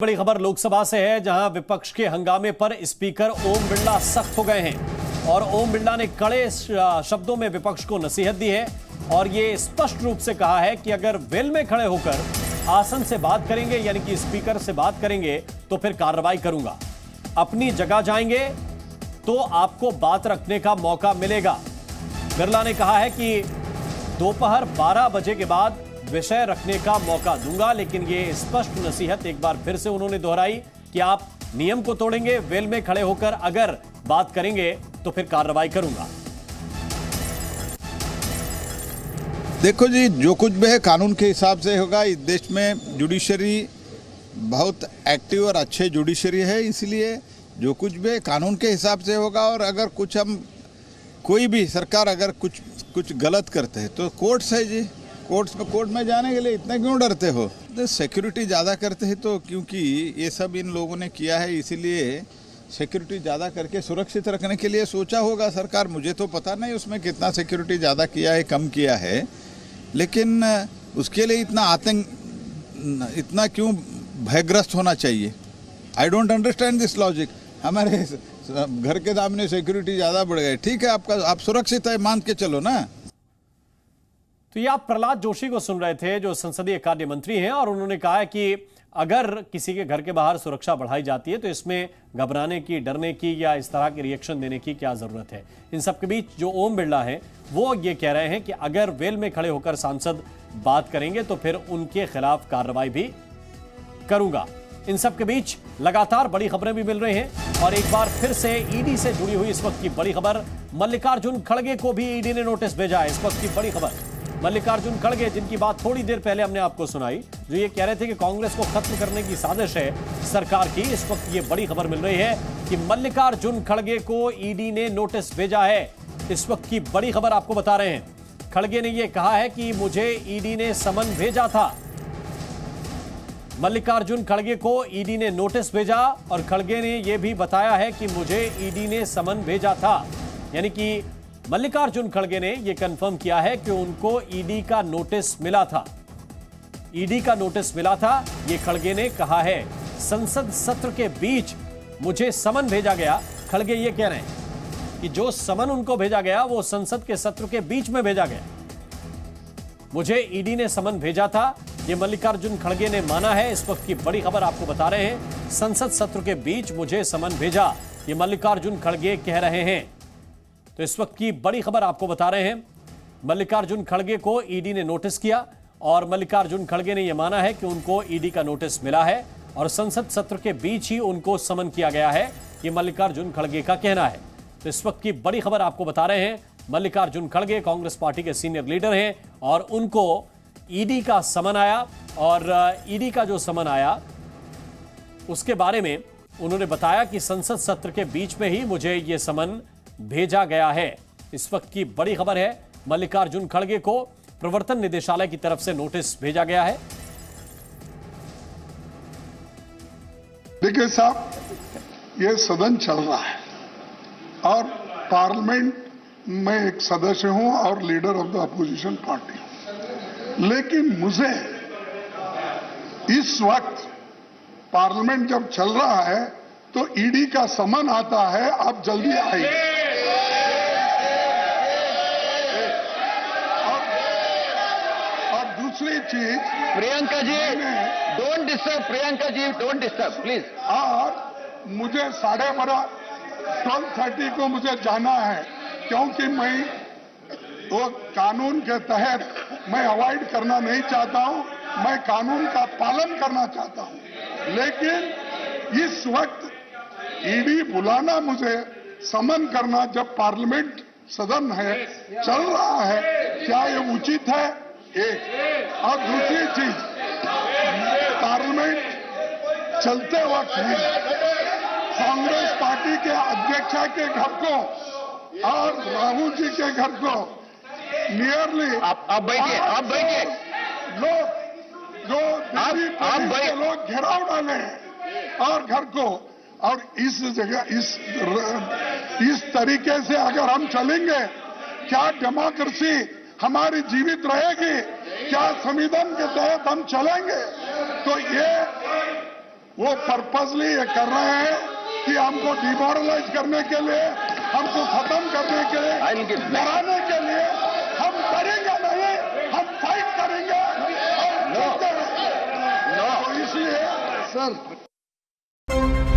बड़ी खबर लोकसभा से है, जहां विपक्ष के हंगामे पर स्पीकर ओम बिरला सख्त हो गए हैं और ओम बिरला ने कड़े शब्दों में विपक्ष को नसीहत दी है और ये स्पष्ट रूप से कहा है कि अगर वेल में खड़े होकर आसन से बात करेंगे, यानी कि स्पीकर से बात करेंगे, तो फिर कार्रवाई करूंगा। अपनी जगह जाएंगे तो आपको बात रखने का मौका मिलेगा। बिरला ने कहा है कि दोपहर 12 बजे के बाद विषय रखने का मौका दूंगा, लेकिन ये स्पष्ट नसीहत एक बार फिर से उन्होंने दोहराई कि आप नियम को तोड़ेंगे, वेल में खड़े होकर अगर बात करेंगे तो फिर कार्रवाई करूंगा। देखो जी, जो कुछ भी है कानून के हिसाब से होगा। इस देश में जुडिशरी बहुत एक्टिव और अच्छे जुडिशरी है, इसलिए जो कुछ भी है कानून के हिसाब से होगा। और अगर कुछ कोई भी सरकार अगर कुछ गलत करते हैं तो कोर्ट्स है जी, कोर्ट में जाने के लिए इतना क्यों डरते हो? तो सिक्योरिटी ज़्यादा करते हैं तो, क्योंकि ये सब इन लोगों ने किया है, इसीलिए सिक्योरिटी ज़्यादा करके सुरक्षित रखने के लिए सोचा होगा सरकार। मुझे तो पता नहीं उसमें कितना सिक्योरिटी ज़्यादा किया है, कम किया है, लेकिन उसके लिए इतना क्यों भयग्रस्त होना चाहिए? I don't understand this logic. हमारे घर के सामने सिक्योरिटी ज़्यादा बढ़ गई, ठीक है, आप सुरक्षित है मान के चलो ना। तो ये आप प्रहलाद जोशी को सुन रहे थे, जो संसदीय कार्य मंत्री हैं, और उन्होंने कहा है कि अगर किसी के घर के बाहर सुरक्षा बढ़ाई जाती है तो इसमें घबराने की, डरने की या इस तरह के रिएक्शन देने की क्या जरूरत है। इन सबके बीच जो ओम बिरला हैं वो ये कह रहे हैं कि अगर वेल में खड़े होकर सांसद बात करेंगे तो फिर उनके खिलाफ कार्रवाई भी करूंगा। इन सबके बीच लगातार बड़ी खबरें भी मिल रही हैं और एक बार फिर से ईडी से जुड़ी हुई इस वक्त की बड़ी खबर, मल्लिकार्जुन खड़गे को भी ईडी ने नोटिस भेजा है। इस वक्त की बड़ी खबर, मल्लिकार्जुन खड़गे, जिनकी बात थोड़ी देर पहले हमने आपको सुनाई, जो ये कह रहे थे कि कांग्रेस को खत्म करने की साजिश है सरकार की, इस वक्त ये बड़ी खबर मिल रही है कि मल्लिकार्जुन खड़गे को ईडी ने नोटिस भेजा है। इस वक्त की बड़ी खबर आपको बता रहे हैं। खड़गे ने यह कहा है कि मुझे ईडी ने समन भेजा था। मल्लिकार्जुन खड़गे को ईडी ने नोटिस भेजा और खड़गे ने यह भी बताया है कि मुझे ईडी ने समन भेजा था, यानी कि मल्लिकार्जुन खड़गे ने यह कंफर्म किया है कि उनको ईडी का नोटिस मिला था। ईडी का नोटिस मिला था, यह खड़गे ने कहा है। संसद सत्र के बीच मुझे समन भेजा गया। खड़गे ये कह रहे हैं कि जो समन उनको भेजा गया वो संसद के सत्र के बीच में भेजा गया। मुझे ईडी ने समन भेजा था, यह मल्लिकार्जुन खड़गे ने माना है। इस वक्त की बड़ी खबर आपको बता रहे हैं, संसद सत्र के बीच मुझे समन भेजा, यह मल्लिकार्जुन खड़गे कह रहे हैं। तो इस वक्त की बड़ी खबर आपको बता रहे हैं, मल्लिकार्जुन खड़गे को ईडी ने नोटिस किया और मल्लिकार्जुन खड़गे ने यह माना है कि उनको ईडी का नोटिस मिला है और संसद सत्र के बीच ही उनको समन किया गया है, यह मल्लिकार्जुन खड़गे का कहना है। तो इस वक्त की बड़ी खबर आपको बता रहे हैं, मल्लिकार्जुन खड़गे कांग्रेस पार्टी के सीनियर लीडर हैं और उनको ईडी का समन आया और ईडी का जो समन आया उसके बारे में उन्होंने बताया कि संसद सत्र के बीच में ही मुझे यह समन भेजा गया है। इस वक्त की बड़ी खबर है, मल्लिकार्जुन खड़गे को प्रवर्तन निदेशालय की तरफ से नोटिस भेजा गया है। देखिए साहब, ये सदन चल रहा है और पार्लियामेंट में एक सदस्य हूं और leader of the opposition party हूं, लेकिन मुझे इस वक्त पार्लियामेंट जब चल रहा है तो ईडी का समन आता है, आप जल्दी आइए। दूसरी चीज, Priyanka ji don't disturb, Priyanka ji don't disturb please. और मुझे 12:30 को मुझे जाना है, क्योंकि मैं वो कानून के तहत मैं अवॉइड करना नहीं चाहता हूं, मैं कानून का पालन करना चाहता हूं। लेकिन इस वक्त ईडी बुलाना, मुझे समन करना जब पार्लियामेंट सदन है, चल रहा है, क्या ये उचित है? एक और दूसरी चीज, पार्लियामेंट चलते वक्त ही कांग्रेस पार्टी के अध्यक्ष के घर को और राहुल जी के घर को नियरली आप बैठिए लोग जो दिल्ली लोग घेराव डाले हैं और घर को, और इस जगह इस तरीके से अगर हम चलेंगे, क्या डेमोक्रेसी हमारी जीवित रहेगी? क्या संविधान के तहत हम चलेंगे? तो ये वो पर्पसली ये कर रहे हैं कि हमको डिमोरलाइज करने के लिए, हमको खत्म करने के I'll लिए, give back. डराने के लिए। हम डरेंगे नहीं, हम फाइट करेंगे, हम No. जीतेंगे। No. तो इसलिए सर